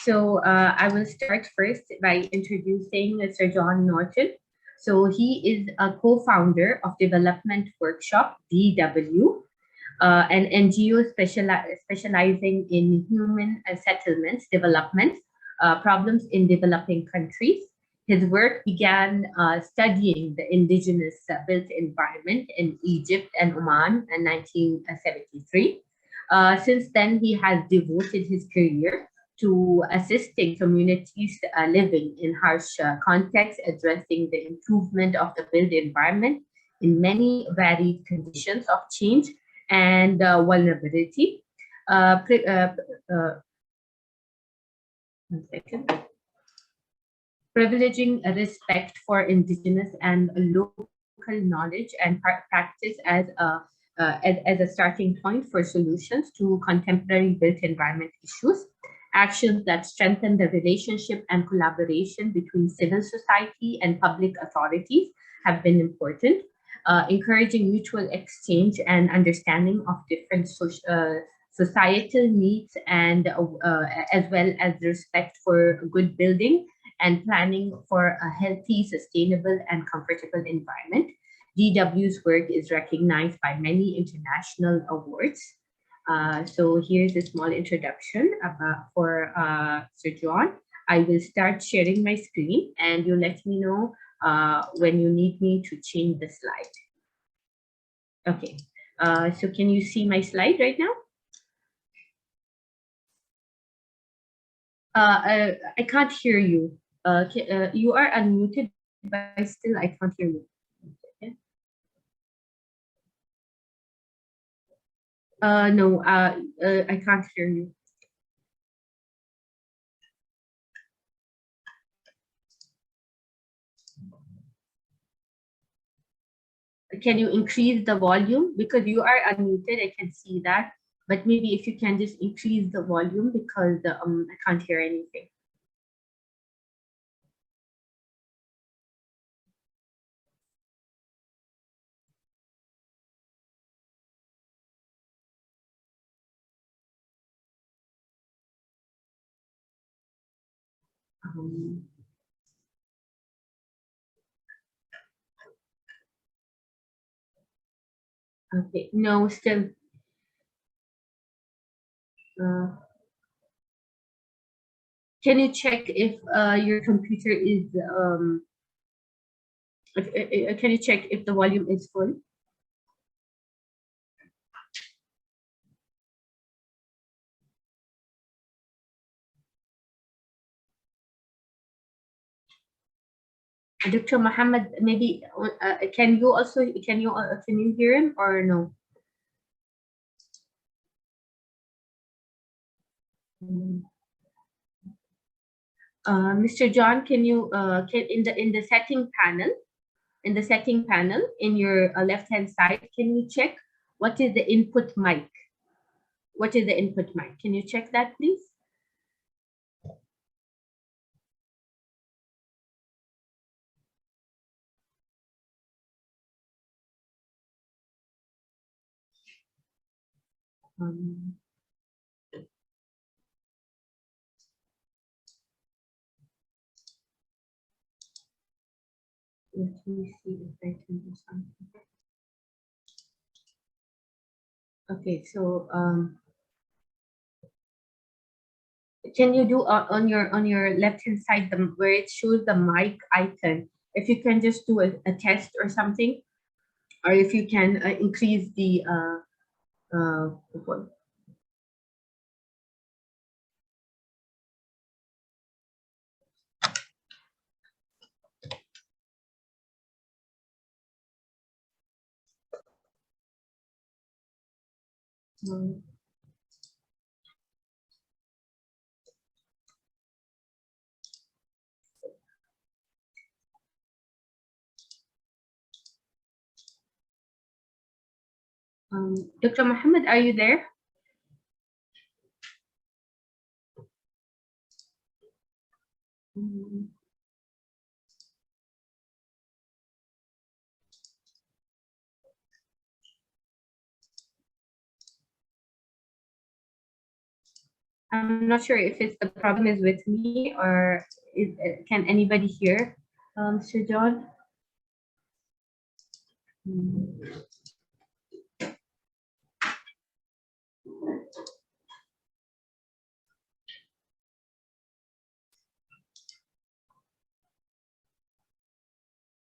I will start first by introducing Sir John Norton. So he is a co-founder of Development Workshop, DW, an NGO specializing in human settlements development problems in developing countries. His work began studying the indigenous built environment in Egypt and Oman in 1973. Since then, he has devoted his career to assisting communities living in harsh contexts, addressing the improvement of the built environment in many varied conditions of change and vulnerability. One second. Privileging a respect for indigenous and local knowledge and practice as a starting point for solutions to contemporary built environment issues. Actions that strengthen the relationship and collaboration between civil society and public authorities have been important. Encouraging mutual exchange and understanding of different societal needs, and as well as respect for good building and planning for a healthy, sustainable, and comfortable environment. DW's work is recognized by many international awards. So here's a small introduction for Sir John. I will start sharing my screen and you let me know when you need me to change the slide. Okay, so can you see my slide right now? I can't hear you. You are unmuted, but still I can't hear you. Okay. No, I can't hear you. Can you increase the volume? Because you are unmuted, I can see that. But maybe if you can just increase the volume, because I can't hear anything. Okay, no, still. Can you check if your computer is, can you check if the volume is full? Dr. Muhammad, maybe can you hear him or no? Mr. John, can you in the setting panel, in your left hand side, can you check what is the input mic? What is the input mic? Can you check that, please? Let me see if I can do something. Okay, so can you do on your left hand side where it shows the mic icon? If you can just do a test or something, or if you can increase the Dr. Muhammad, are you there? I'm not sure if it's the problem is with me or can anybody hear Mr. John?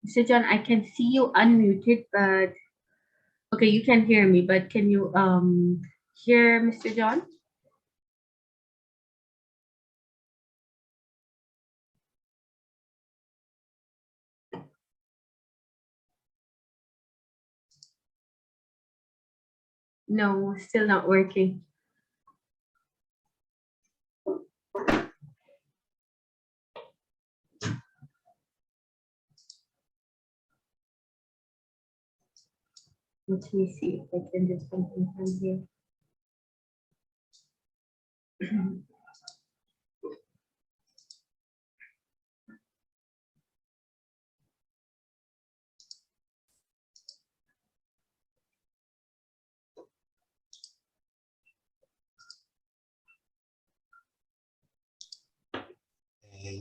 Mr. John, I can see you unmuted, but okay, you can hear me, but can you hear Mr. John? No, still not working. Let me see if I can do something from here.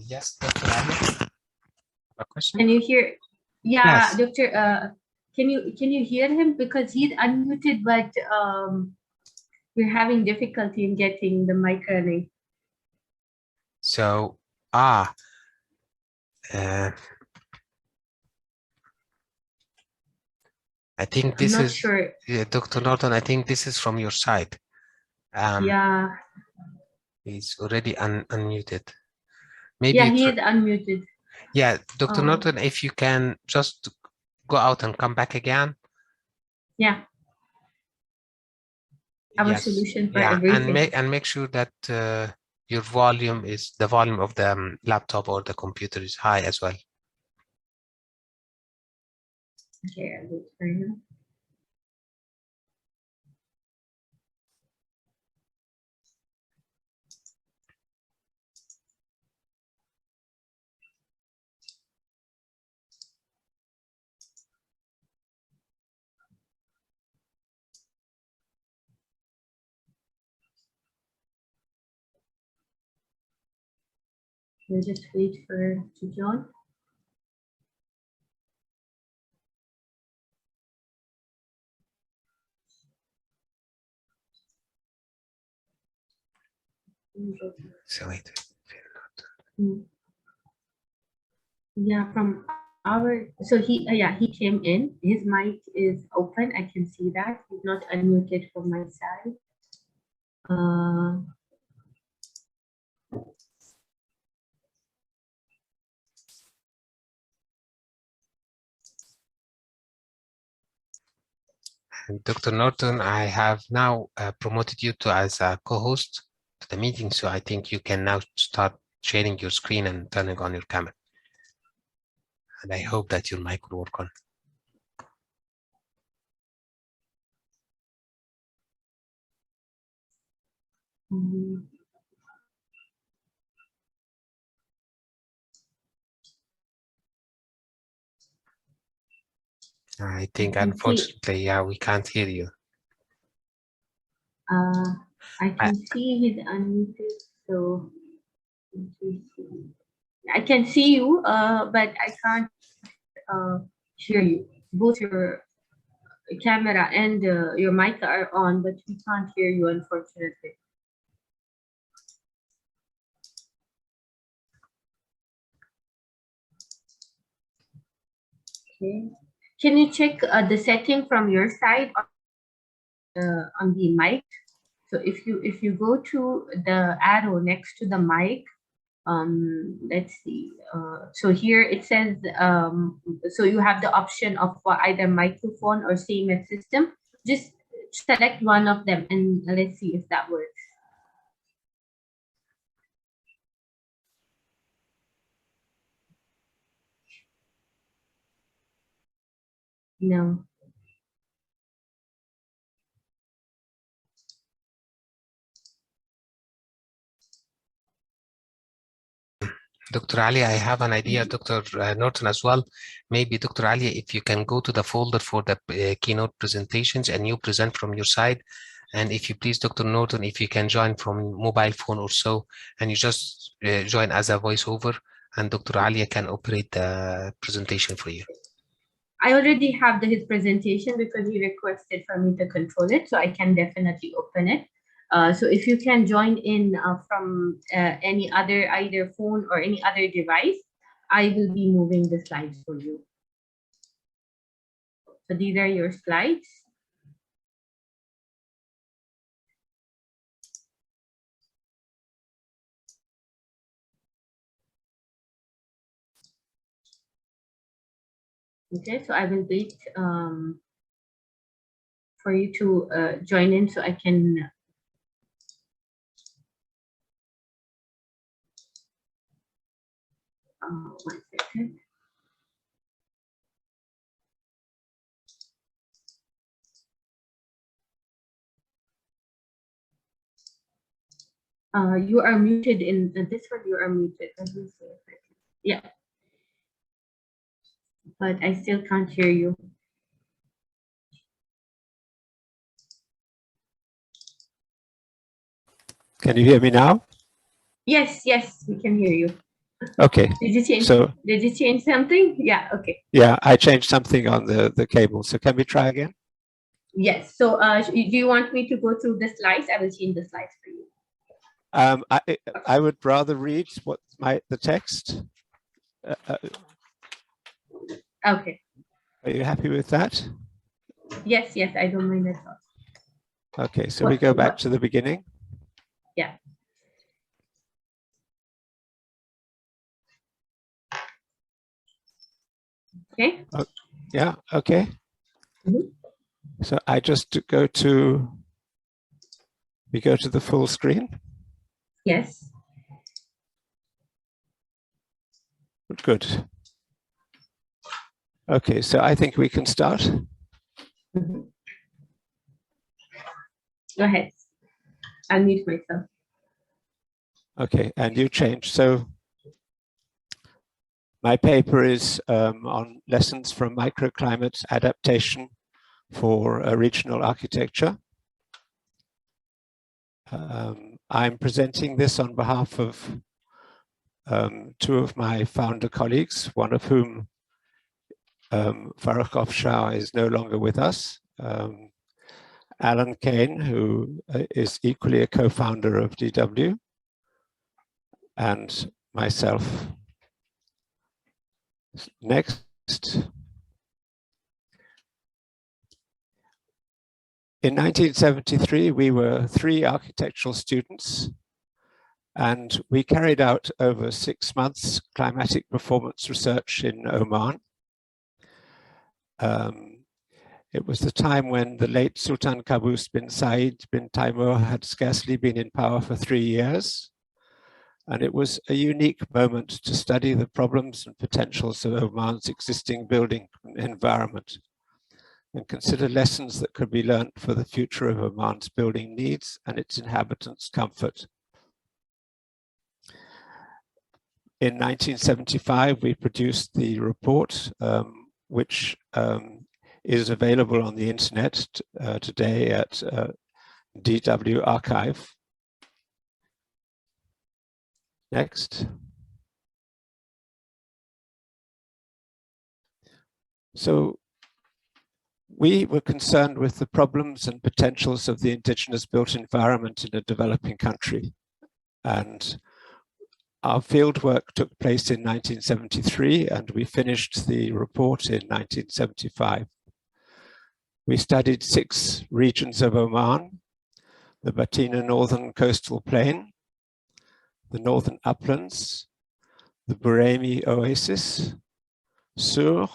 Yes, Dr. Ali, a question? Can you hear? Yeah, Yes. Doctor. Can you hear him because he's unmuted, but we're having difficulty in getting the mic running. So, I think this is sure. Dr. Norton. I think this is from your side. Yeah. He's already unmuted. Maybe Yeah, he is unmuted. Yeah, Dr. Norton, if you can just go out and come back again. Yeah. Our solution for everything. And make sure that your volume is the volume of the laptop or the computer is high as well. Okay, I'll do it for you. We'll just wait for to join. So wait. Yeah, from our he came in. His mic is open. I can see that. He's not unmuted from my side. Dr. Norton, I have now promoted you to as a co-host to the meeting, so I think you can now start sharing your screen and turning on your camera. And I hope that your mic will work on. I think, unfortunately, yeah, we can't hear you. I can see he's unmuted, so I can see you, but I can't hear you. Both your camera and your mic are on, but we can't hear you, unfortunately. Okay. Can you check the setting from your side on the mic? So if you go to the arrow next to the mic, let's see. So here it says so you have the option of either microphone or CMS system. Just select one of them and let's see if that works. No. Dr. Ali, I have an idea, Dr. Norton as well. Maybe Dr. Ali, if you can go to the folder for the keynote presentations and you present from your side, And if you please, Dr. Norton, if you can join from mobile phone or so, and you just join as a voiceover, and Dr. Alia can operate the presentation for you. I already have his presentation because he requested for me to control it, so I can definitely open it. So if you can join in from any other, either phone or any other device, I will be moving the slides for you. So these are your slides. Okay, so I will wait for you to join in so I can. 1 second. You are muted in this one. You are muted. Let me see if I can. Yeah, but I still can't hear you. Can you hear me now? Yes, yes, we can hear you. Okay. Did you change? So did you change something? Yeah. Okay. yeah, I changed something on the cable. So can we try again? Yes. So do you want me to go through the slides? I will change the slides for you. I would rather read what the text. Okay. Are you happy with that? Yes, yes, I don't mind at all. Okay, so we go back to the beginning. Yeah. Okay. Yeah, okay. Mm-hmm. So I just we go to the full screen. Yes. Good. Okay, so I think we can start. Mm-hmm. Go ahead. I'll mute myself. Okay, and you change. So my paper is on lessons from microclimate adaptation for regional architecture. I'm presenting this on behalf of 2 of my founder colleagues, one of whom, Farukh Shah, is no longer with us. Alan Kane, who is equally a co-founder of DW, and myself. Next. In 1973, we were 3 architectural students, and we carried out over 6 months climatic performance research in Oman. It was the time when the late Sultan Qaboos bin Said bin Taimur had scarcely been in power for 3 years. And it was a unique moment to study the problems and potentials of Oman's existing building environment and consider lessons that could be learned for the future of Oman's building needs and its inhabitants' comfort. In 1975, we produced the report, which is available on the internet today at DW Archive. Next. So we were concerned with the problems and potentials of the indigenous built environment in a developing country. And our fieldwork took place in 1973, and we finished the report in 1975. We studied 6 regions of Oman: the Batina Northern Coastal Plain, the Northern Uplands, the Buremi Oasis, Sur,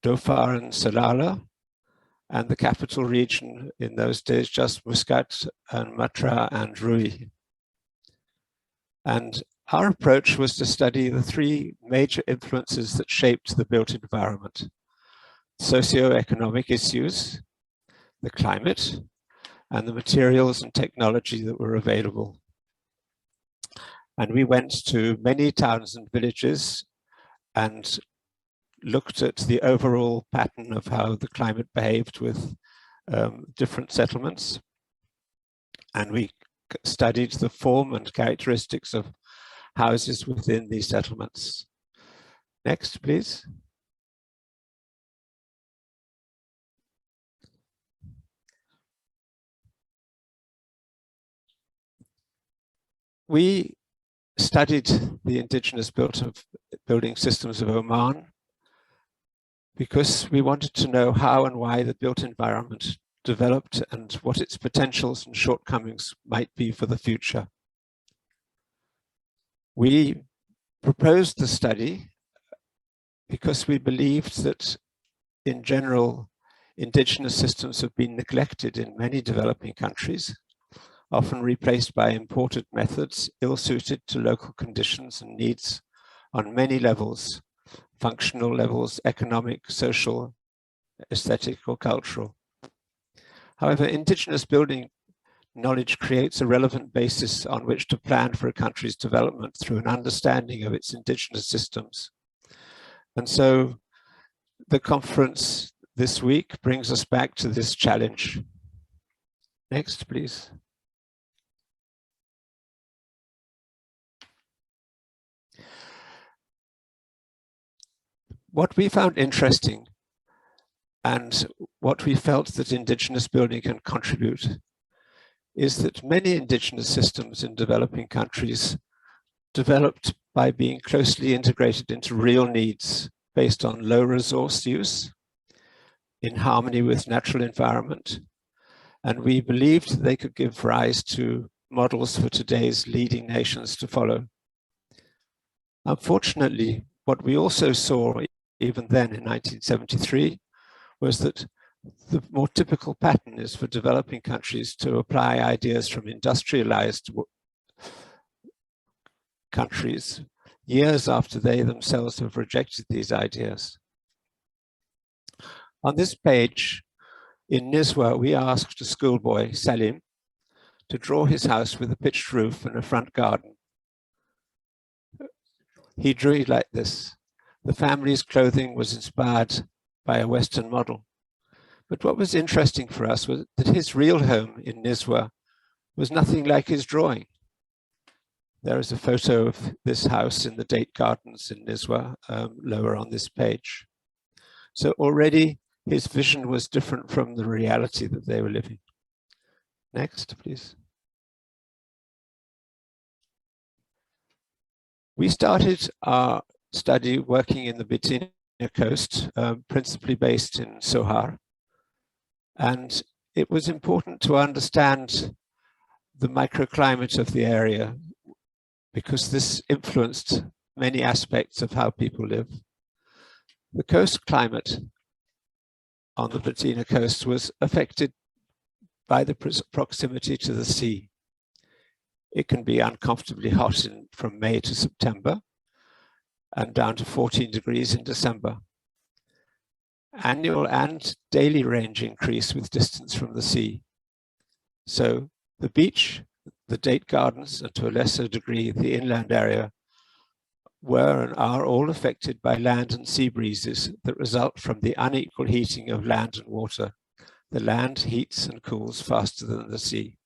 Dhofar and Salalah, and the capital region in those days, just Muscat and Matra and Rui. And our approach was to study the 3 major influences that shaped the built environment: socioeconomic issues, the climate, and the materials and technology that were available. And we went to many towns and villages and looked at the overall pattern of how the climate behaved with different settlements, and we studied the form and characteristics of houses within these settlements. Next, please. We studied the indigenous building systems of Oman because we wanted to know how and why the built environment developed and what its potentials and shortcomings might be for the future. We proposed the study because we believed that, in general, indigenous systems have been neglected in many developing countries, often replaced by imported methods ill-suited to local conditions and needs on many levels, functional levels, economic, social, aesthetic, or cultural. However, indigenous building knowledge creates a relevant basis on which to plan for a country's development through an understanding of its indigenous systems. And so the conference this week brings us back to this challenge. Next, please. What we found interesting and what we felt that indigenous building can contribute is that many indigenous systems in developing countries developed by being closely integrated into real needs based on low resource use, in harmony with natural environment, and we believed they could give rise to models for today's leading nations to follow. Unfortunately, what we also saw even then in 1973 was that the more typical pattern is for developing countries to apply ideas from industrialized countries years after they themselves have rejected these ideas. On this page, in Nizwa, we asked a schoolboy, Salim, to draw his house with a pitched roof and a front garden. He drew it like this. The family's clothing was inspired by a Western model. But what was interesting for us was that his real home in Nizwa was nothing like his drawing. There is a photo of this house in the Date Gardens in Nizwa, lower on this page. So already his vision was different from the reality that they were living. Next, please. We started our study working in the Bithynia coast, principally based in Sohar. And it was important to understand the microclimate of the area because this influenced many aspects of how people live. The coast climate on the Bithynia coast was affected by the proximity to the sea. It can be uncomfortably hot from May to September and down to 14 degrees in December. Annual and daily range increase with distance from the sea. So the beach, the Date Gardens, and to a lesser degree the inland area, were and are all affected by land and sea breezes that result from the unequal heating of land and water. The land heats and cools faster than the sea.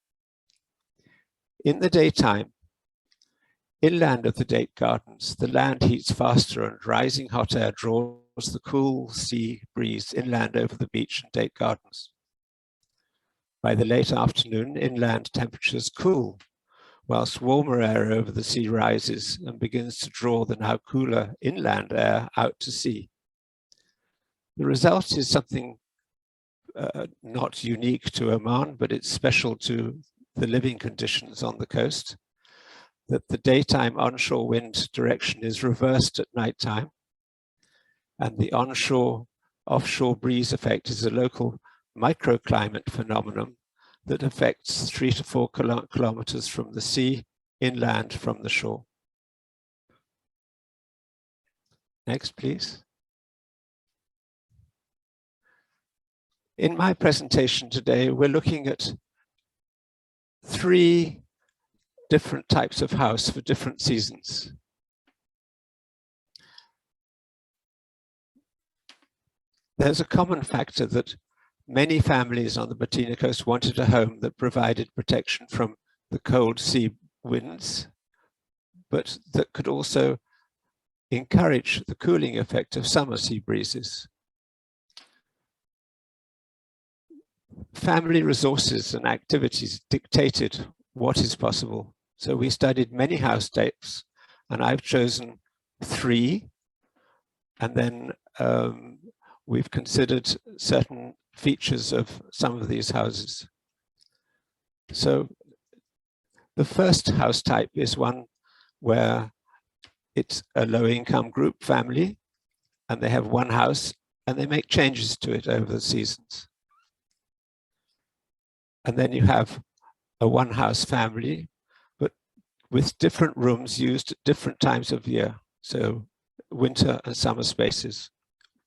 In the daytime, inland of the Date Gardens, the land heats faster and rising hot air draws the cool sea breeze inland over the beach and Date Gardens. By the late afternoon, inland temperatures cool, whilst warmer air over the sea rises and begins to draw the now cooler inland air out to sea. The result is something not unique to Oman, but it's special to the living conditions on the coast, that the daytime onshore wind direction is reversed at nighttime, and the onshore-offshore breeze effect is a local microclimate phenomenon that affects 3 to 4 kilometers from the sea, inland from the shore. Next, please. In my presentation today, we're looking at 3 different types of house for different seasons. There's a common factor that many families on the Bettina coast wanted a home that provided protection from the cold sea winds, but that could also encourage the cooling effect of summer sea breezes. Family resources and activities dictated what is possible. So we studied many house types, and I've chosen 3, and then we've considered certain features of some of these houses. So the first house type is one where it's a low-income group family, and they have one house, and they make changes to it over the seasons. And then you have a one-house family, but with different rooms used at different times of year. So winter and summer spaces,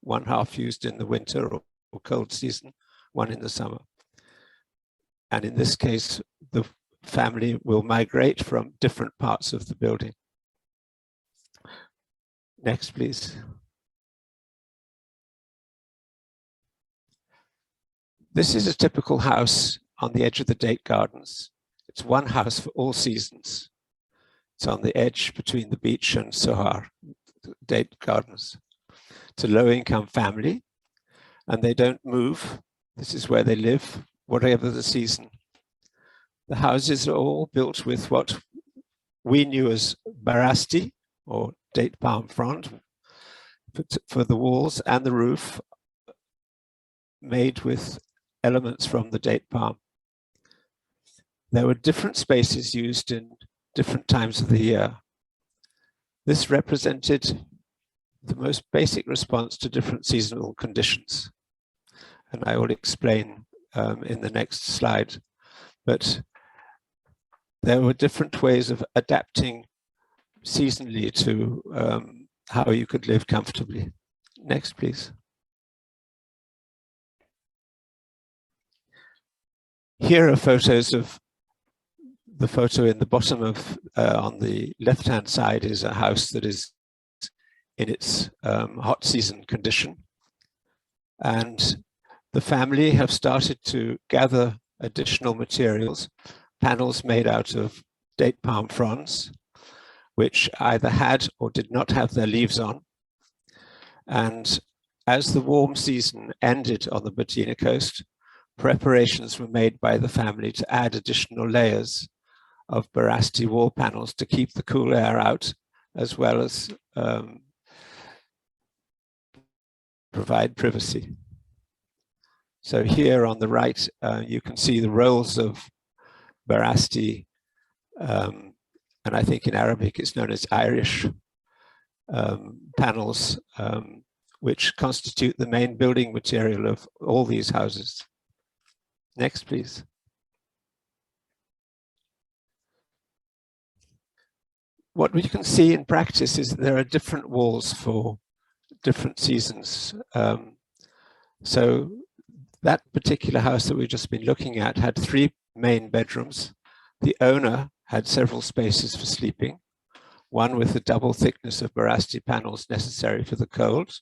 one half used in the winter or cold season, one in the summer. And in this case, the family will migrate from different parts of the building. Next, please. This is a typical house on the edge of the date gardens. It's one house for all seasons. It's on the edge between the beach and Sohar, date gardens. It's a low-income family, and they don't move. This is where they live, whatever the season. The houses are all built with what we knew as barasti, or date palm frond, for the walls and the roof, made with elements from the date palm. There were different spaces used in different times of the year. This represented the most basic response to different seasonal conditions. And I will explain in the next slide. But there were different ways of adapting seasonally to how you could live comfortably. Next, please. Here are photos of the photo in the bottom of, on the left-hand side is a house that is in its hot season condition. And the family have started to gather additional materials, panels made out of date palm fronds, which either had or did not have their leaves on. And as the warm season ended on the Bettina coast, preparations were made by the family to add additional layers of barasti wall panels to keep the cool air out, as well as provide privacy. So here on the right, you can see the rolls of barasti, and I think in Arabic it's known as Irish panels, which constitute the main building material of all these houses. Next, please. What we can see in practice is that there are different walls for different seasons. So that particular house that we've just been looking at had 3 main bedrooms. The owner had several spaces for sleeping, one with the double thickness of barasti panels necessary for the cold.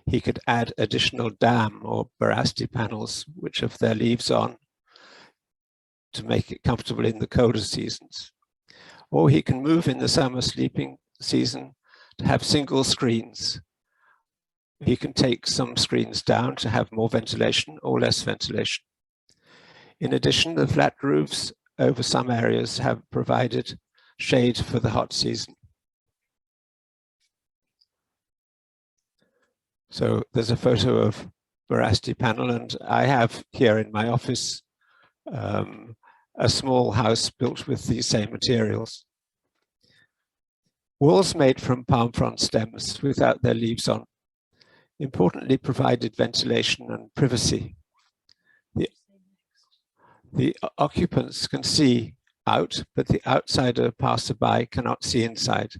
He could add additional dam or barasti panels, which have their leaves on, to make it comfortable in the colder seasons. Or he can move in the summer sleeping season to have single screens. He can take some screens down to have more ventilation or less ventilation. In addition, the flat roofs over some areas have provided shade for the hot season. So there's a photo of barasti panel, and I have here in my office a small house built with these same materials. Walls made from palm frond stems without their leaves on importantly provided ventilation and privacy. The occupants can see out, but the outsider passerby cannot see inside.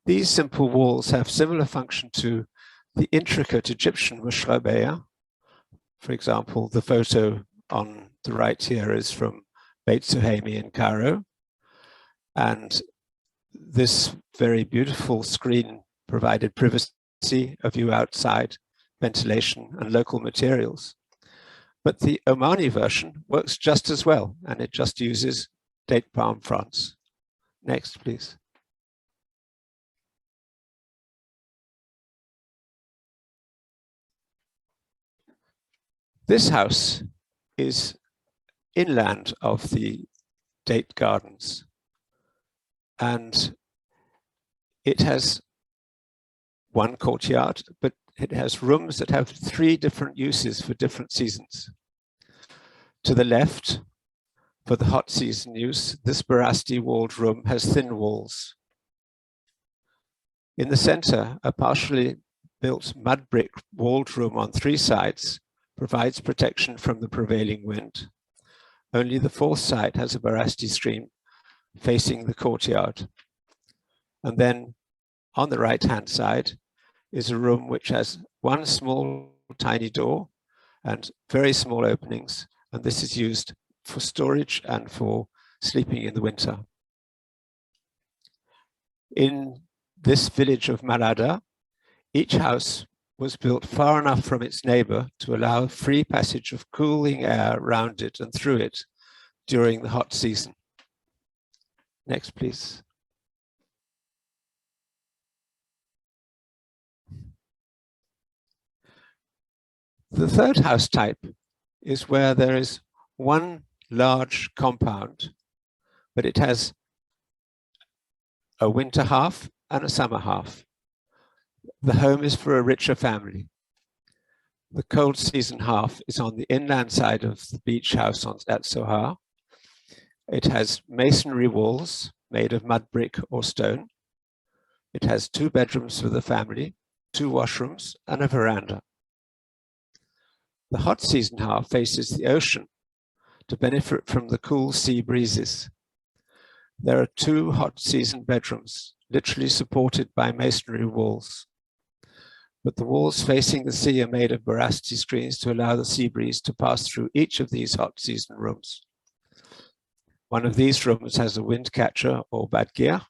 These simple walls have similar function to the intricate Egyptian mushrabaya. For example, the photo on the right here is from Beit Suhaimi in Cairo. And this very beautiful screen provided privacy, a view outside, ventilation and local materials. But the Omani version works just as well, and it just uses date palm fronds. Next, please. This house is inland of the date gardens, and it has one courtyard, but it has rooms that have 3 different uses for different seasons. To the left, for the hot season use, this Barasti walled room has thin walls. In the center, a partially built mud brick walled room on 3 sides provides protection from the prevailing wind. Only the 4th side has a Barasti screen facing the courtyard. And then on the right-hand side is a room which has 1 small tiny door and very small openings, and this is used for storage and for sleeping in the winter. In this village of Marada, each house was built far enough from its neighbor to allow free passage of cooling air around it and through it during the hot season. Next, please. The third house type is where there is one large compound, but it has a winter half and a summer half. The home is for a richer family. The cold season half is on the inland side of the beach house at Sohar. It has masonry walls made of mud brick or stone. It has 2 bedrooms for the family, 2 washrooms, and a veranda. The hot season half faces the ocean to benefit from the cool sea breezes. There are 2 hot season bedrooms, literally supported by masonry walls. But the walls facing the sea are made of Barasti screens to allow the sea breeze to pass through each of these hot season rooms. One of these rooms has a wind catcher or badgia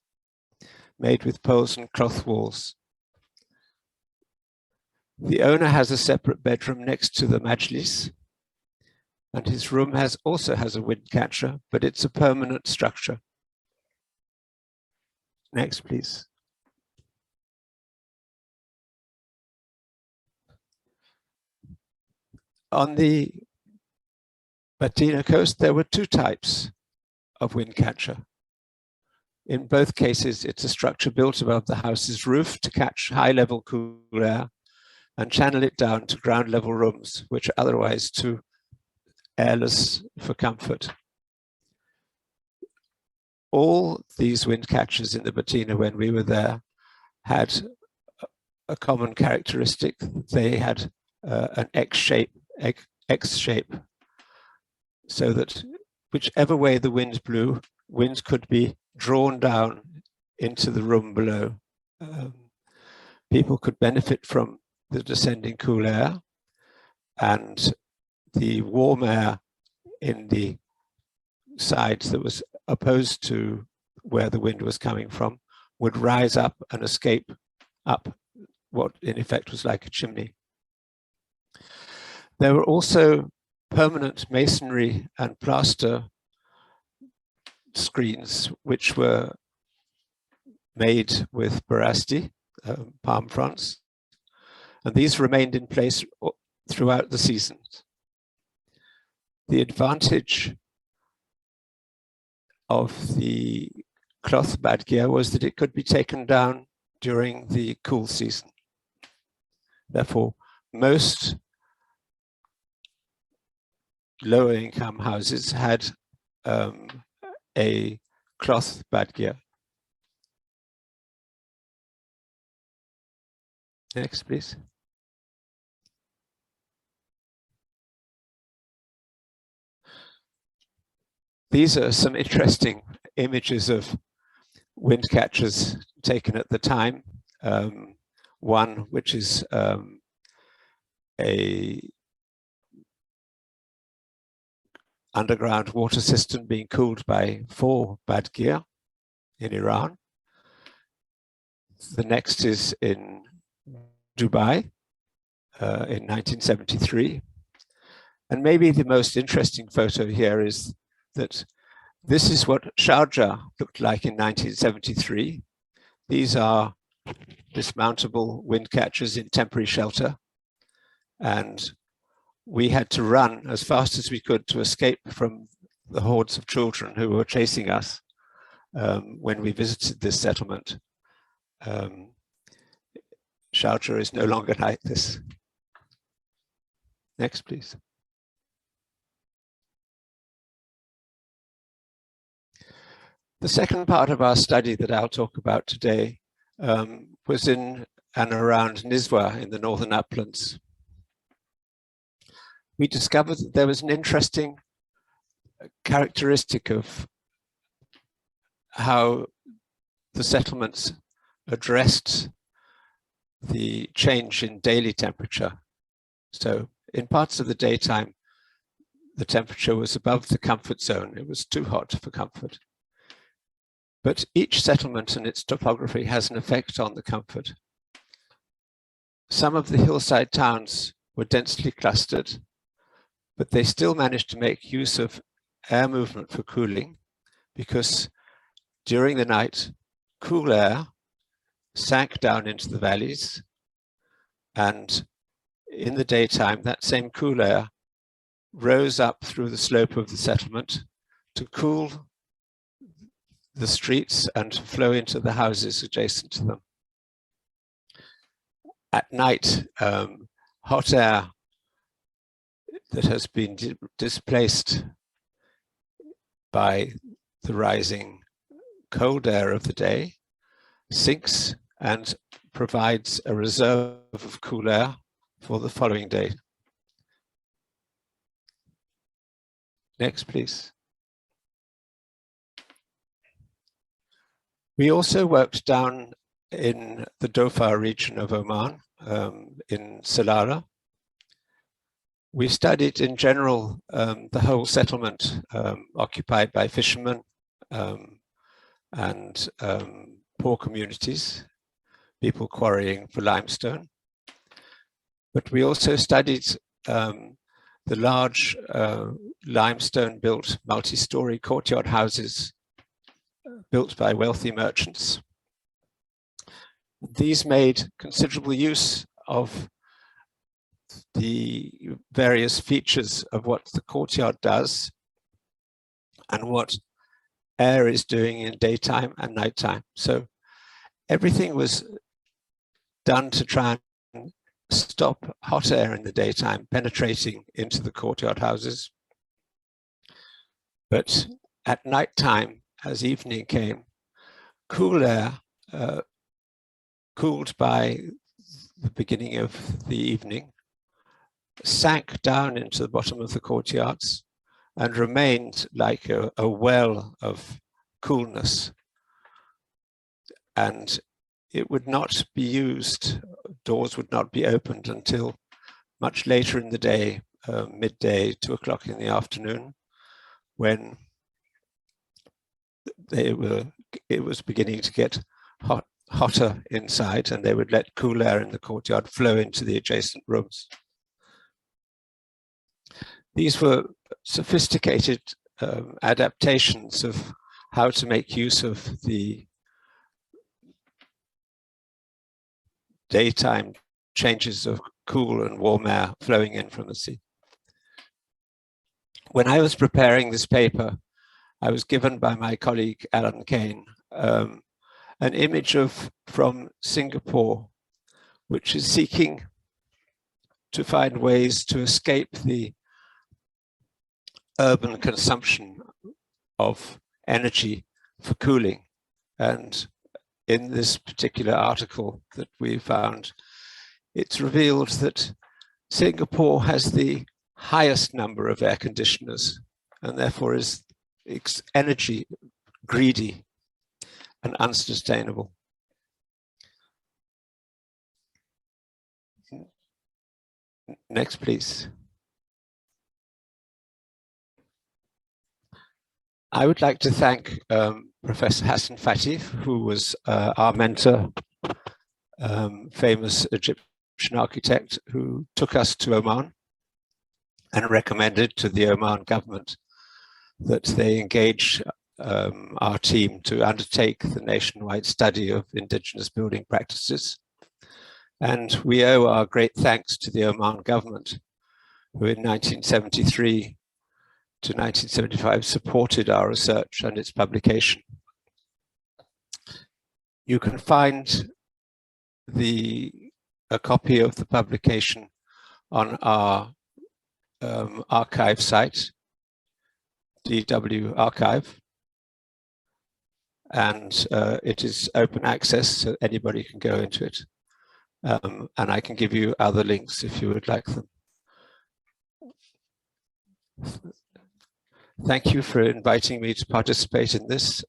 made with poles and cloth walls. The owner has a separate bedroom next to the majlis, and his room also has a wind catcher, but it's a permanent structure. Next, please. On the Batina coast, there were 2 types of wind catcher. In both cases, it's a structure built above the house's roof to catch high-level cool air and channel it down to ground-level rooms, which are otherwise too airless for comfort. All these wind catchers in the Batina when we were there had a common characteristic. They had an X shape, so that whichever way the wind blew, wind could be drawn down into the room below. People could benefit from the descending cool air, and the warm air in the sides that was opposed to where the wind was coming from would rise up and escape up what in effect was like a chimney. There were also permanent masonry and plaster screens which were made with Barasti, palm fronds, and these remained in place throughout the seasons. The advantage of the cloth badgia was that it could be taken down during the cool season. Therefore, most lower income houses had a cloth badgia. Next, please. These are some interesting images of wind catchers taken at the time. One which is a underground water system being cooled by 4 badgia in Iran. The next is in Dubai, in 1973. And maybe the most interesting photo here is that this is what Sharjah looked like in 1973. These are dismountable wind catchers in temporary shelter. And we had to run as fast as we could to escape from the hordes of children who were chasing us when we visited this settlement. Sharjah is no longer like this. Next, please. The second part of our study that I'll talk about today was in and around Nizwa in the northern uplands. We discovered that there was an interesting characteristic of how the settlements addressed the change in daily temperature. So in parts of the daytime, the temperature was above the comfort zone. It was too hot for comfort. But each settlement and its topography has an effect on the comfort. Some of the hillside towns were densely clustered, but they still managed to make use of air movement for cooling, because during the night, cool air sank down into the valleys, and in the daytime, that same cool air rose up through the slope of the settlement to cool the streets and flow into the houses adjacent to them. At night, hot air that has been displaced by the rising cold air of the day sinks and provides a reserve of cool air for the following day. Next, please. We also worked down in the Dhofar region of Oman, in Salara. We studied in general the whole settlement occupied by fishermen and poor communities, people quarrying for limestone. But we also studied the large limestone-built multi-story courtyard houses built by wealthy merchants. These made considerable use of the various features of what the courtyard does and what air is doing in daytime and nighttime. So everything was done to try and stop hot air in the daytime penetrating into the courtyard houses. But at nighttime, as evening came, cool air, cooled by the beginning of the evening, sank down into the bottom of the courtyards and remained like a well of coolness. And it would not be used, doors would not be opened until much later in the day, midday, 2 o'clock in the afternoon, when it was beginning to get hotter inside, and they would let cool air in the courtyard flow into the adjacent rooms. These were sophisticated adaptations of how to make use of the daytime changes of cool and warm air flowing in from the sea. When I was preparing this paper, I was given by my colleague Alan Kane an image from Singapore, which is seeking to find ways to escape the urban consumption of energy for cooling. And in this particular article that we found, it's revealed that Singapore has the highest number of air conditioners and therefore is energy greedy and unsustainable. Next, please. I would like to thank Professor Hassan Fatih, who was our mentor, famous Egyptian adaptation architect who took us to Oman and recommended to the Oman government that they engage our team to undertake the nationwide study of indigenous building practices. And we owe our great thanks to the Oman government, who in 1973 to 1975 supported our research and its publication. You can find a copy of the publication on our archive site, DW Archive, and it is open access, so anybody can go into it. And I can give you other links if you would like them. Thank you for inviting me to participate in this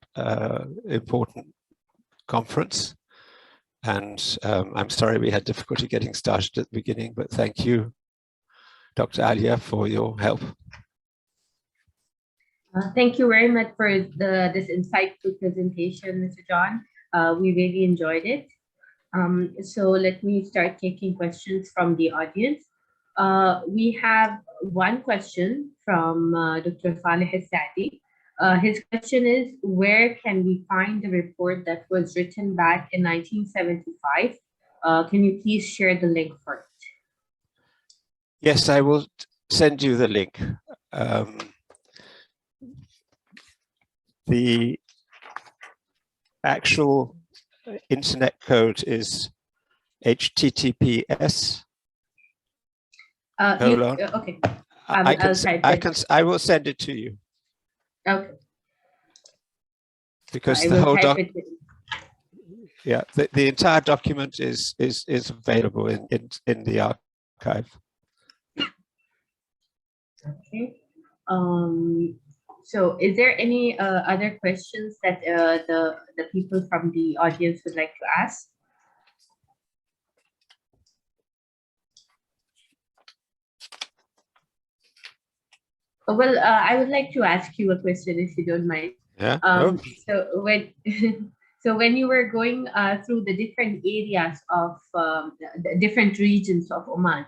important conference. And I'm sorry we had difficulty getting started at the beginning, but thank you, Dr. Alia, for your help. Thank you very much for this insightful presentation, Mr. John. We really enjoyed it. So let me start taking questions from the audience. We have one question from Dr. Saleh Al-Saadi. His question is, where can we find the report that was written back in 1975? Can you please share the link for it? Yes, I will send you the link. The actual internet code is HTTPS. Okay. I will send it to you. Okay. Because the whole the entire document is available in the archive. Okay. So is there any other questions that the people from the audience would like to ask? Well, I would like to ask you a question, if you don't mind. Yeah. So when you were going through the different areas of the different regions of Oman,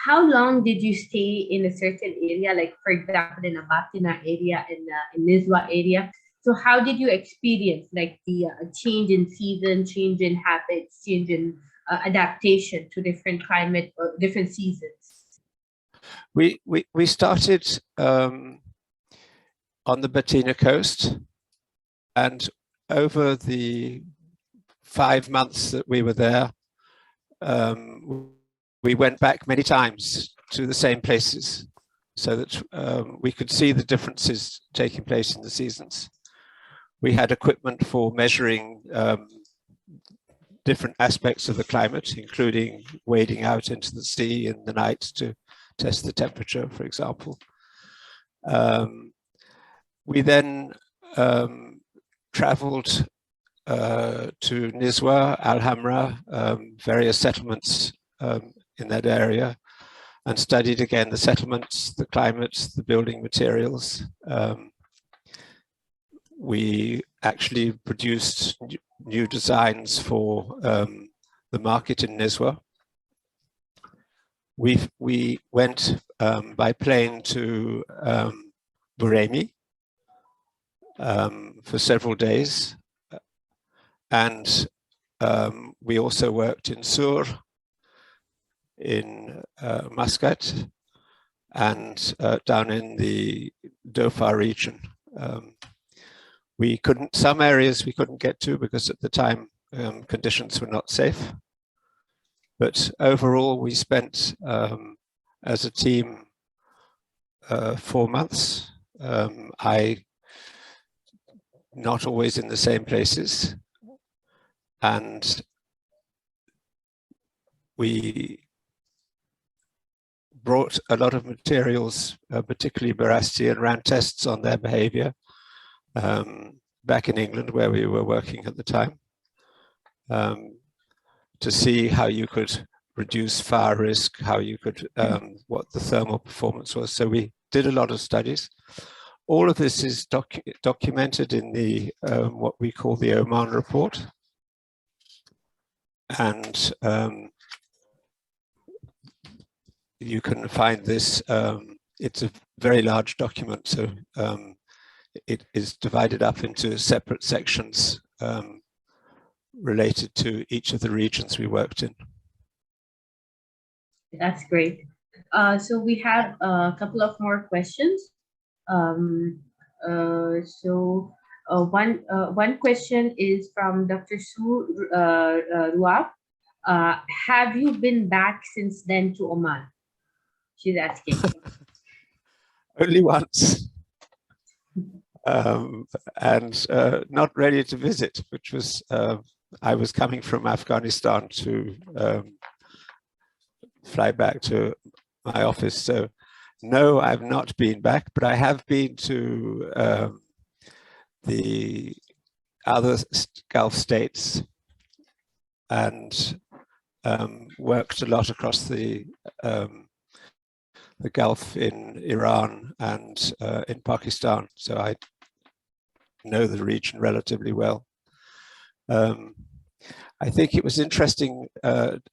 how long did you stay in a certain area? Like, for example, in a Batina area, in Nizwa area. So how did you experience like the change in season, change in habits, change in adaptation to different climate or different seasons? We started on the Batina coast, and over the 5 months that we were there, we went back many times to the same places so that we could see the differences taking place in the seasons. We had equipment for measuring different aspects of the climate, including wading out into the sea in the night to test the temperature, for example. We then traveled to Nizwa, Al-Hamra, various settlements in that area, and studied again the settlements, the climates, the building materials. We actually produced new designs for the market in Nizwa. We went by plane to Buremi for several days, and we also worked in Sur, in Muscat, and down in the Dhofar region. Some areas we couldn't get to because at the time conditions were not safe. But overall, we spent as a team 4 months. Not always in the same places, and we brought a lot of materials, particularly Barasti, and ran tests on their behavior back in England, where we were working at the time, to see how you could reduce fire risk, how you could, what the thermal performance was. So we did a lot of studies. All of this is documented in the what we call the Oman report. And you can find this. It's a very large document, so it is divided up into separate sections related to each of the regions we worked in. That's great. So we have a couple of more questions. One question is from Dr. Su Ruab. Have you been back since then to Oman? She's asking. Only once. And not ready to visit, which was, I was coming from Afghanistan to fly back to my office. So no, I've not been back, but I have been to the other Gulf states and worked a lot across the Gulf in Iran and in Pakistan. So I know the region relatively well. I think it was interesting,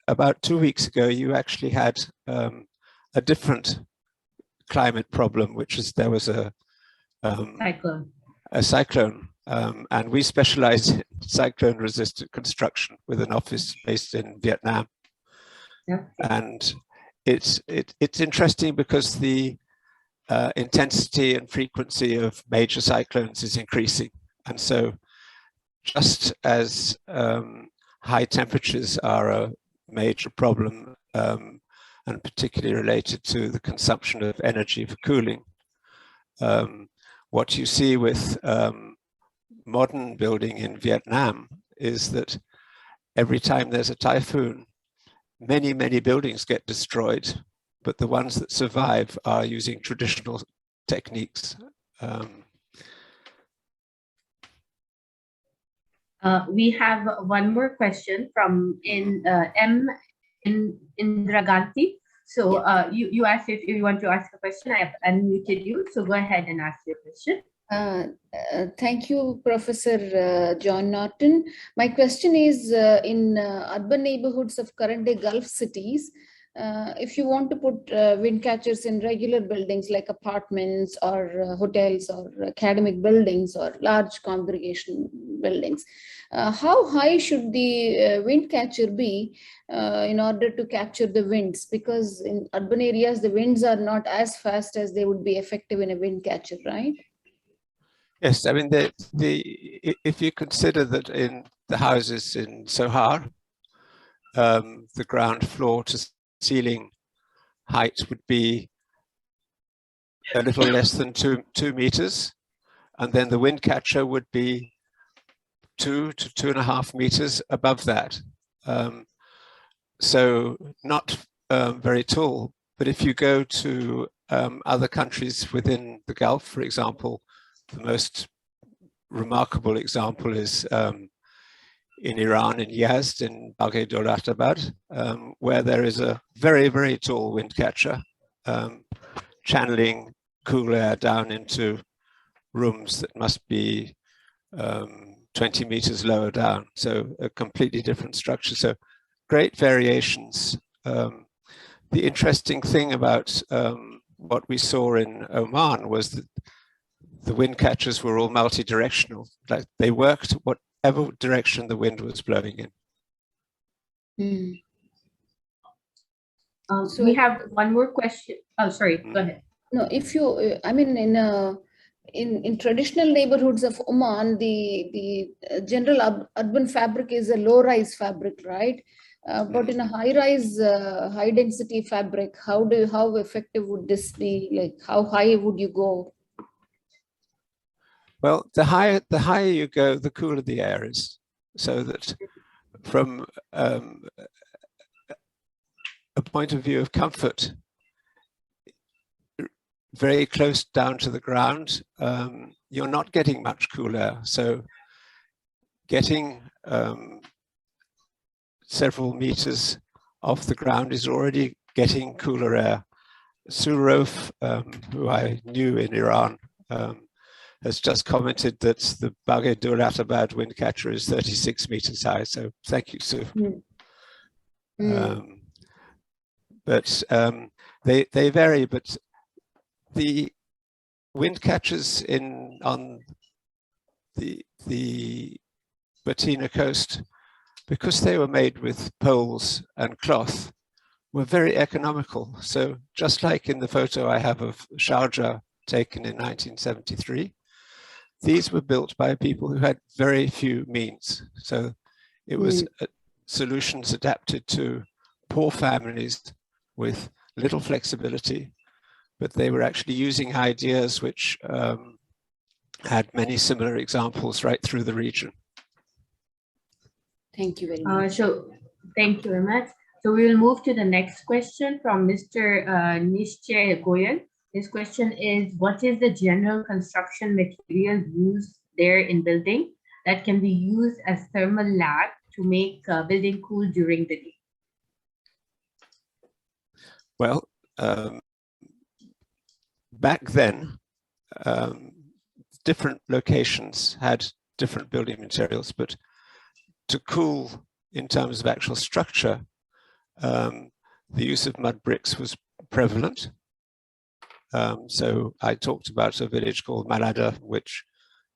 about 2 weeks ago, you actually had a different climate problem, which is there was a cyclone, and we specialize in cyclone resistant construction with an office based in Vietnam. Yeah. And it's interesting because the intensity and frequency of major cyclones is increasing. And so just as high temperatures are a major problem, and particularly related to the consumption of energy for cooling, what you see with modern building in Vietnam is that every time there's a typhoon, many buildings get destroyed, but the ones that survive are using traditional techniques. We have one more question from Indraganti. So you asked if you want to ask a question. I have unmuted you, so go ahead and ask your question. Thank you, Professor John Norton. My question is, in urban neighborhoods of current-day Gulf cities, if you want to put wind catchers in regular buildings like apartments or hotels or academic buildings or large congregation buildings, how high should the wind catcher be in order to capture the winds? Because in urban areas, the winds are not as fast as they would be effective in a wind catcher, right? Yes, I mean, if you consider that in the houses in Sohar, the ground floor to ceiling height would be a little less than 2 meters, and then the wind catcher would be 2 to 2.5 meters above that. So not very tall, but if you go to other countries within the Gulf, for example, the most remarkable example is in Iran, in Yazd, in Baghe-Dolatabad, where there is a very tall wind catcher channeling cool air down into rooms that must be 20 meters lower down. So a completely different structure. So great variations. The interesting thing about what we saw in Oman was that the wind catchers were all multi-directional. Like they worked whatever direction the wind was blowing in. So we have one more question. Oh, sorry, go ahead. No, if you, I mean, in traditional neighborhoods of Oman, the general urban fabric is a low-rise fabric, right? But in a high-rise, high-density fabric, how effective would this be? Like, how high would you go? Well, the higher you go, the cooler the air is. So that from a point of view of comfort, very close down to the ground, you're not getting much cool air. So getting several meters off the ground is already getting cooler air. Surof, who I knew in Iran, has just commented that the Baghe-Dolatabad wind catcher is 36 meters high. So thank you, Sue. but they vary. But the wind catchers on the Batina coast, because they were made with poles and cloth, were very economical. So just like in the photo I have of Sharjah taken in 1973, these were built by people who had very few means. So it was solutions adapted to poor families with little flexibility, but they were actually using ideas which had many similar examples right through the region. Thank you very much. Thank you very much. So we will move to the next question from Mr. Nishche Goyal. His question is, what is the general construction material used there in building that can be used as thermal lag to make building cool during the day? Well, back then, different locations had different building materials, but to cool in terms of actual structure, the use of mud bricks was prevalent. So I talked about a village called Malada, which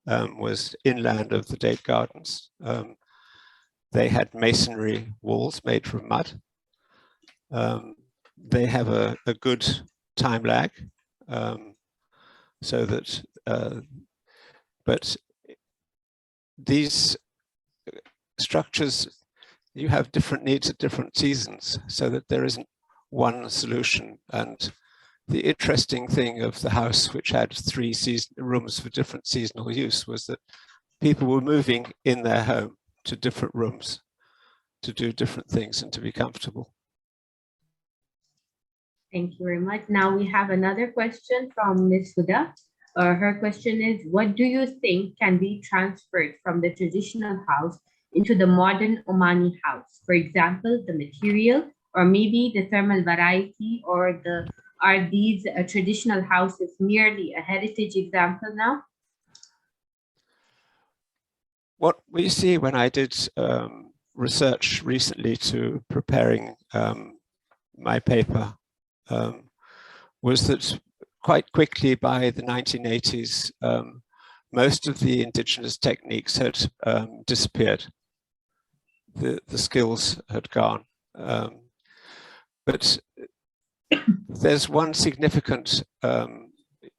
was inland of the Date Gardens. They had masonry walls made from mud. They have a good time lag, so that, but these structures, you have different needs at different seasons, so that there isn't one solution. And the interesting thing of the house, which had 3 rooms for different seasonal use, was that people were moving in their home to different rooms to do different things and to be comfortable. Thank you very much. Now we have another question from Ms. Huda. Her question is, what do you think can be transferred from the traditional house into the modern Omani house? For example, the material, or maybe the thermal variety, or are these traditional houses merely a heritage example now? What we see when I did research recently to preparing my paper was that quite quickly by the 1980s, most of the indigenous techniques had disappeared. The skills had gone. But there's one significant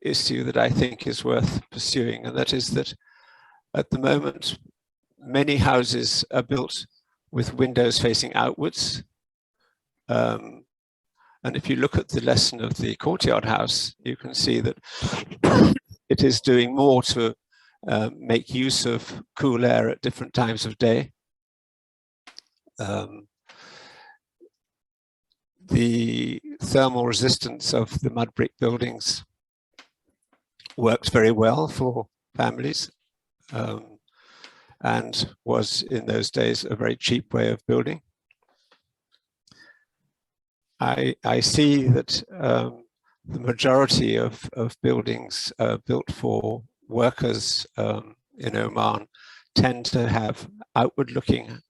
issue that I think is worth pursuing, and that is that at the moment, many houses are built with windows facing outwards. And if you look at the lesson of the courtyard house, you can see that it is doing more to make use of cool air at different times of day. The thermal resistance of the mud brick buildings worked very well for families, and was in those days a very cheap way of building. I see that the majority of buildings built for workers in Oman tend to have outward-looking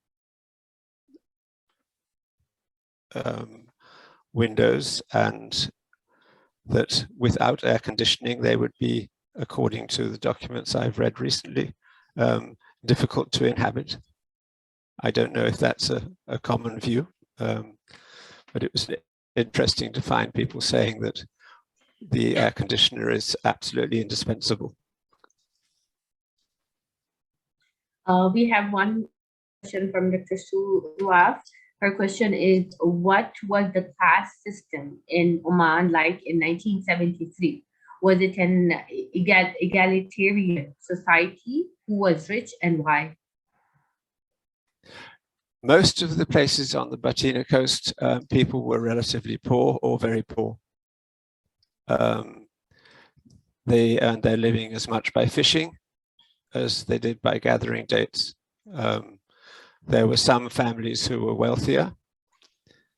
windows, and that without air conditioning they would be, according to the documents I've read recently, difficult to inhabit. I don't know if that's a common view, but it was interesting to find people saying that the air conditioner is absolutely indispensable. We have one question from Dr. Suaf. Her question is, what was the caste system in Oman like in 1973? Was it an egalitarian society? Who was rich and why? Most of the places on the Batina coast, people were relatively poor or very poor. They earned their living as much by fishing as they did by gathering dates. There were some families who were wealthier.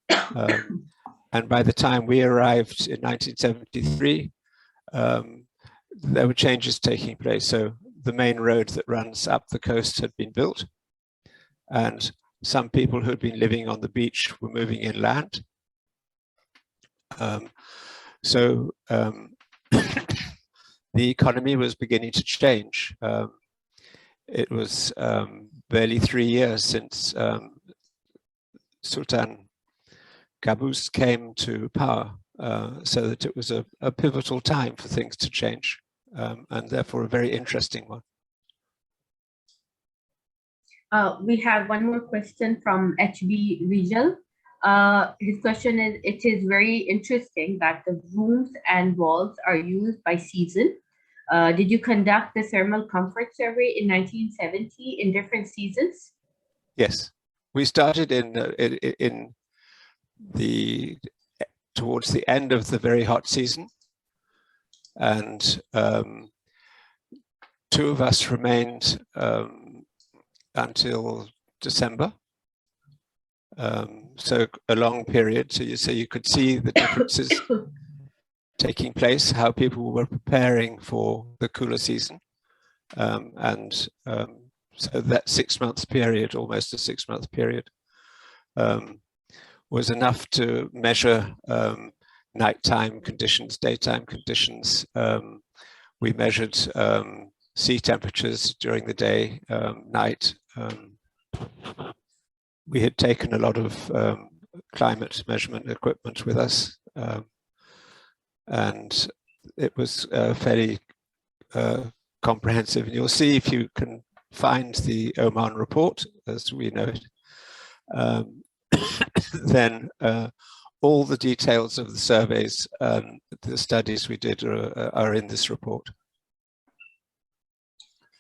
And by the time we arrived in 1973, there were changes taking place. So the main road that runs up the coast had been built, and some people who had been living on the beach were moving inland. So the economy was beginning to change. It was barely 3 years since Sultan Qaboos came to power, so that it was a pivotal time for things to change, and therefore a very interesting one. We have one more question from HB Vijal. His question is, it is very interesting that the rooms and walls are used by season. Did you conduct the thermal comfort survey in 1970 in different seasons? Yes, we started towards the end of the very hot season, and 2 of us remained until December. So a long period. So you could see the differences taking place, how people were preparing for the cooler season, so that 6 months period, almost a 6-month period, was enough to measure nighttime conditions, daytime conditions. We measured sea temperatures during the day, night. We had taken a lot of climate measurement equipment with us, and it was fairly comprehensive. And you'll see, if you can find the Oman report, as we know it, then all the details of the surveys and the studies we did are in this report.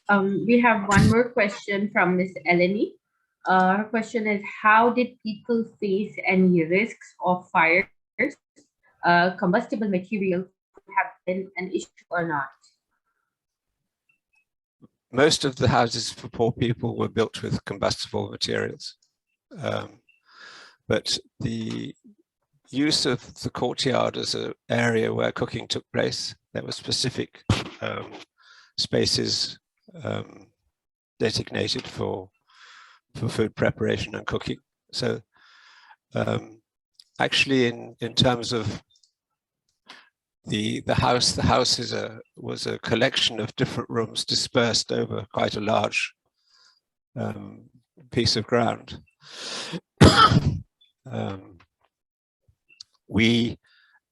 We have one more question from Ms. Eleni. Her question is, how did people face any risks of fires? Combustible materials have been an issue or not? Most of the houses for poor people were built with combustible materials. But the use of the courtyard as an area where cooking took place, there were specific spaces designated for food preparation and cooking. So actually, in terms of the house was a collection of different rooms dispersed over quite a large piece of ground. We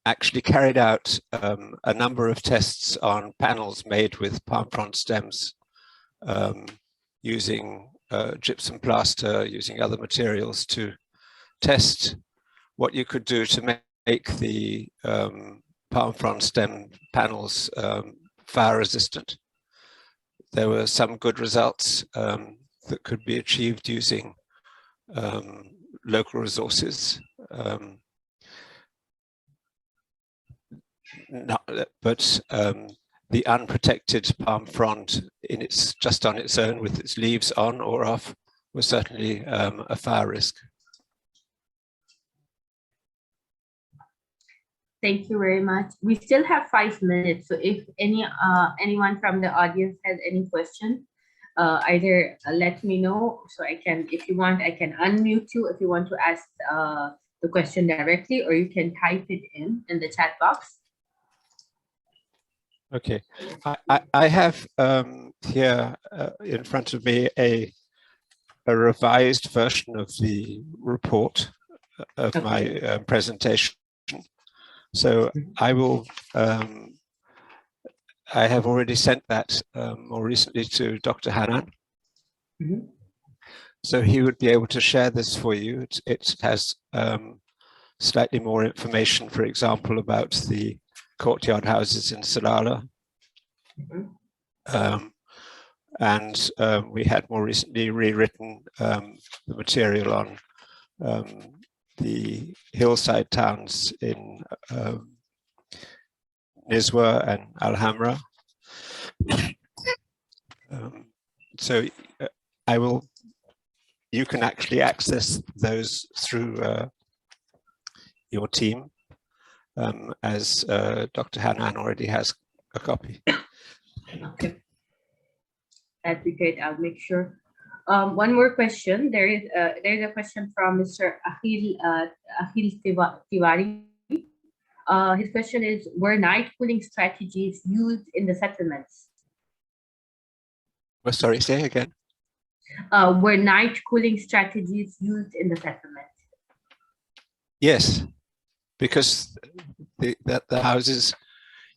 actually carried out a number of tests on panels made with palm frond stems, using gypsum plaster, using other materials to test what you could do to make the palm frond stem panels fire resistant. There were some good results that could be achieved using local resources. But the unprotected palm frond, just on its own, with its leaves on or off, was certainly a fire risk. Thank you very much. We still have 5 minutes, so if anyone from the audience has any question, either let me know, so I can, if you want, I can unmute you if you want to ask the question directly, or you can type it in the chat box. Okay, I have here in front of me a revised version of the report of my presentation. So I will, I have already sent that more recently to Dr. Hanan. Mm-hmm. So he would be able to share this for you. It has slightly more information, for example, about the courtyard houses in Salalah. Mm-hmm. And we had more recently rewritten the material on the hillside towns in Nizwa and Al-Hamra. So you can actually access those through your team, as Dr. Hanan already has a copy. Okay, that'd be great. I'll make sure. One more question. There's a question from Mr. Akhil Tiwari. His question is, were night cooling strategies used in the settlements? Well, sorry, say again. Were night cooling strategies used in the settlement? Yes, because the houses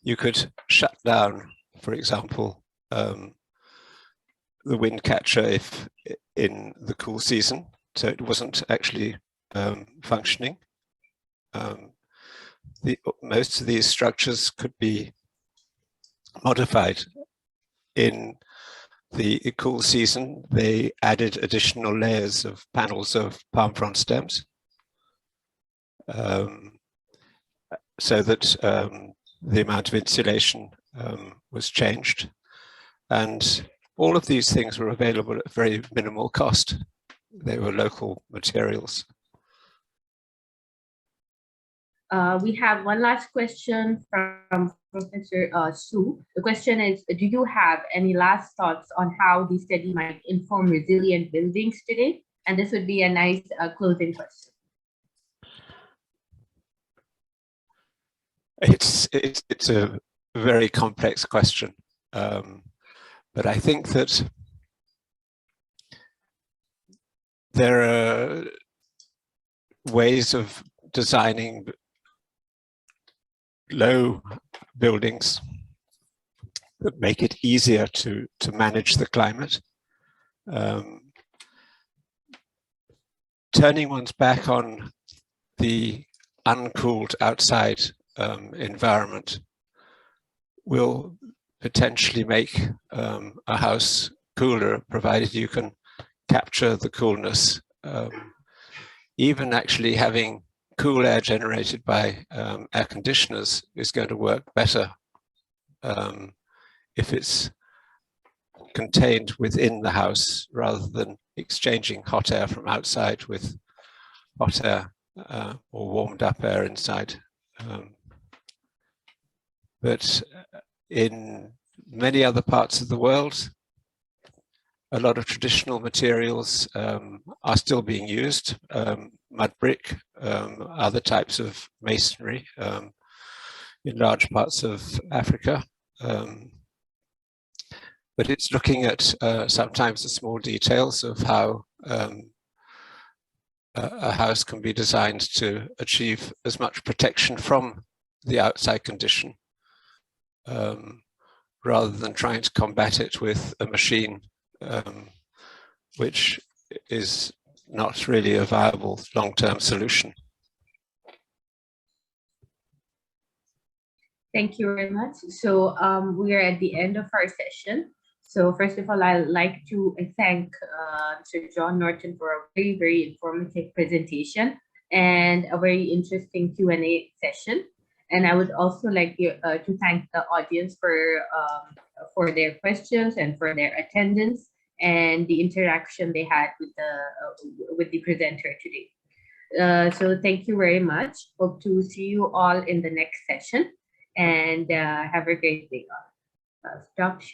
you could shut down, for example, the wind catcher if in the cool season, so it wasn't actually functioning. Most of these structures could be modified. In the cool season, they added additional layers of panels of palm frond stems, so that the amount of insulation was changed. And all of these things were available at very minimal cost. They were local materials. We have one last question from Professor Su. The question is, do you have any last thoughts on how the study might inform resilient buildings today? And this would be a nice closing question. It's a very complex question, but I think that there are ways of designing low buildings that make it easier to manage the climate. Turning one's back on the uncooled outside environment will potentially make a house cooler, provided you can capture the coolness. Even actually having cool air generated by air conditioners is going to work better if it's contained within the house rather than exchanging hot air from outside with hot air or warmed up air inside. But in many other parts of the world, a lot of traditional materials are still being used, mud brick, other types of masonry in large parts of Africa. But it's looking at sometimes the small details of how a house can be designed to achieve as much protection from the outside condition, rather than trying to combat it with a machine, which is not really a viable long-term solution. Thank you very much. So we are at the end of our session. So first of all, I'd like to thank Sir John Norton for a very, very informative presentation and a very interesting Q&A session. And I would also like to thank the audience for their questions and for their attendance and the interaction they had with the presenter today. So thank you very much. Hope to see you all in the next session, and have a great day. Stop sharing.